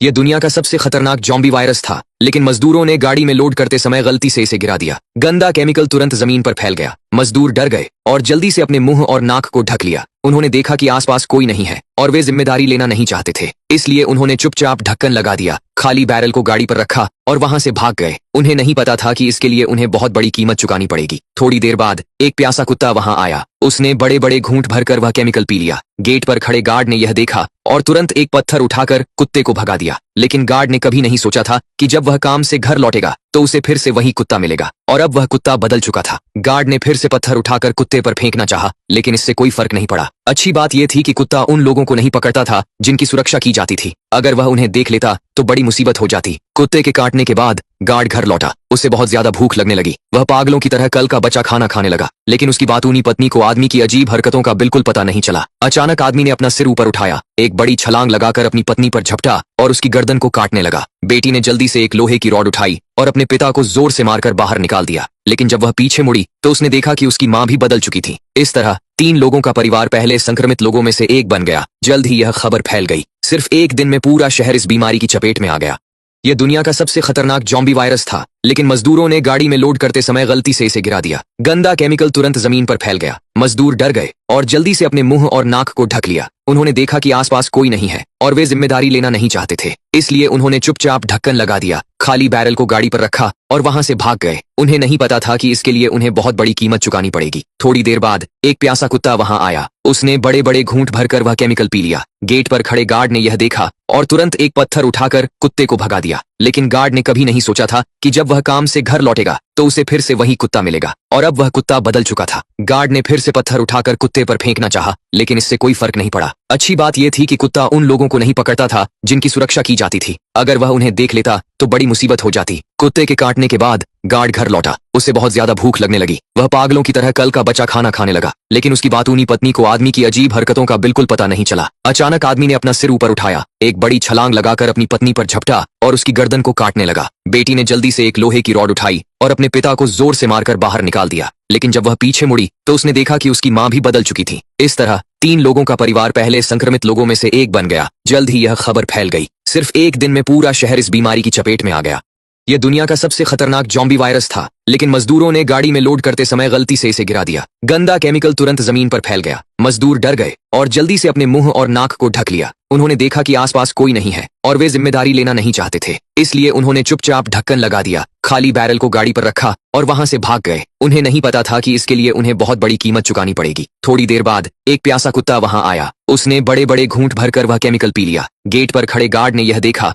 यह दुनिया का सबसे खतरनाक ज़ॉम्बी वायरस था, लेकिन मजदूरों ने गाड़ी में लोड करते समय गलती से इसे गिरा दिया। गंदा केमिकल तुरंत जमीन पर फैल गया। मजदूर डर गए और जल्दी से अपने मुंह और नाक को ढक लिया। उन्होंने देखा कि आसपास कोई नहीं है और वे जिम्मेदारी लेना नहीं चाहते थे, इसलिए उन्होंने चुपचाप ढक्कन लगा दिया, खाली बैरल को गाड़ी पर रखा और वहां से भाग गए। उन्हें नहीं पता था कि इसके लिए उन्हें बहुत बड़ी कीमत चुकानी पड़ेगी। थोड़ी देर बाद एक प्यासा कुत्ता वहां आया। उसने बड़े बड़े घूंट भरकर वह केमिकल पी लिया। गेट पर खड़े गार्ड ने यह देखा और तुरंत एक पत्थर उठाकर कुत्ते को भगा दिया। लेकिन गार्ड ने कभी नहीं सोचा था कि जब वह काम से घर लौटेगा तो उसे फिर से वही कुत्ता मिलेगा, और अब वह कुत्ता बदल चुका था। गार्ड ने फिर से पत्थर उठाकर कुत्ते पर फेंकना चाहा, लेकिन इससे कोई फर्क नहीं पड़ा। अच्छी बात यह थी कि कुत्ता उन लोगों को नहीं पकड़ता था जिनकी सुरक्षा की जाती थी। अगर वह उन्हें देख लेता तो बड़ी मुसीबत हो जाती। कुत्ते के काटने के बाद गार्ड घर लौटा। उसे बहुत ज्यादा भूख लगने लगी। वह पागलों की तरह कल का बचा खाना खाने लगा, लेकिन उसकी बातूनी पत्नी को आदमी की अजीब हरकतों का बिल्कुल पता नहीं चला। अचानक आदमी ने अपना सिर ऊपर उठाया, एक बड़ी छलांग लगाकर अपनी पत्नी पर झपटा और उसकी गर्दन को काटने लगा। बेटी ने जल्दी से एक लोहे की रॉड उठाई और अपने पिता को जोर से मारकर बाहर निकाल दिया। लेकिन जब वह पीछे मुड़ी तो उसने देखा कि उसकी मां भी बदल चुकी थी। इस तरह 3 लोगों का परिवार पहले संक्रमित लोगों में से एक बन गया। जल्द ही यह खबर फैल गई। सिर्फ एक दिन में पूरा शहर इस बीमारी की चपेट में आ गया। यह दुनिया का सबसे खतरनाक ज़ॉम्बी वायरस था, लेकिन मजदूरों ने गाड़ी में लोड करते समय गलती से इसे गिरा दिया। गंदा केमिकल तुरंत जमीन पर फैल गया। मजदूर डर गए और जल्दी से अपने मुंह और नाक को ढक लिया। उन्होंने देखा कि आसपास कोई नहीं है और वे जिम्मेदारी लेना नहीं चाहते थे, इसलिए उन्होंने चुपचाप ढक्कन लगा दिया, खाली बैरल को गाड़ी पर रखा और वहां से भाग गए। उन्हें नहीं पता था कि इसके लिए उन्हें बहुत बड़ी कीमत चुकानी पड़ेगी। थोड़ी देर बाद एक प्यासा कुत्ता वहां आया। उसने बड़े बड़े घूंट भरकर वह केमिकल पी लिया। गेट पर खड़े गार्ड ने यह देखा और तुरंत एक पत्थर उठाकर कुत्ते को भगा दिया। लेकिन गार्ड ने कभी नहीं सोचा था कि जब वह काम से घर लौटेगा तो उसे फिर से वही कुत्ता मिलेगा, और अब वह कुत्ता बदल चुका था। गार्ड ने फिर से पत्थर उठाकर कुत्ते पर फेंकना चाहा, लेकिन इससे कोई फर्क नहीं पड़ा। अच्छी बात यह थी कि कुत्ता उन लोगों को नहीं पकड़ता था जिनकी सुरक्षा की जाती थी। अगर वह उन्हें देख लेता तो बड़ी मुसीबत हो जाती। कुत्ते के काटने के बाद गार्ड घर लौटा। उसे बहुत ज्यादा भूख लगने लगी। वह पागलों की तरह कल का बचा खाना खाने लगा, लेकिन उसकी बातूनी पत्नी को आदमी की अजीब हरकतों का बिल्कुल पता नहीं चला। अचानक आदमी ने अपना सिर ऊपर उठाया, एक बड़ी छलांग लगाकर अपनी पत्नी पर झपटा और उसकी गर्दन को काटने लगा। बेटी ने जल्दी से एक लोहे की रॉड उठाई और अपने पिता को जोर से मारकर बाहर निकाल दिया। लेकिन जब वह पीछे मुड़ी तो उसने देखा कि उसकी मां भी बदल चुकी थी। इस तरह 3 लोगों का परिवार पहले संक्रमित लोगों में से एक बन गया। जल्द ही यह खबर फैल गई। सिर्फ एक दिन में पूरा शहर इस बीमारी की चपेट में आ गया। यह दुनिया का सबसे खतरनाक ज़ॉम्बी वायरस था, लेकिन मजदूरों ने गाड़ी में लोड करते समय गलती से इसे गिरा दिया। गंदा केमिकल तुरंत जमीन पर फैल गया। मजदूर डर गए और जल्दी से अपने मुंह और नाक को ढक लिया। उन्होंने देखा कि आसपास कोई नहीं है और वे जिम्मेदारी लेना नहीं चाहते थे, इसलिए उन्होंने चुपचाप ढक्कन लगा दिया, खाली बैरल को गाड़ी पर रखा और वहां से भाग गए। उन्हें नहीं पता था कि इसके लिए उन्हें बहुत बड़ी कीमत चुकानी पड़ेगी। थोड़ी देर बाद एक प्यासा कुत्ता वहां आया। उसने बड़े बड़े घूंट भरकर वह केमिकल पी लिया। गेट पर खड़े गार्ड ने यह देखा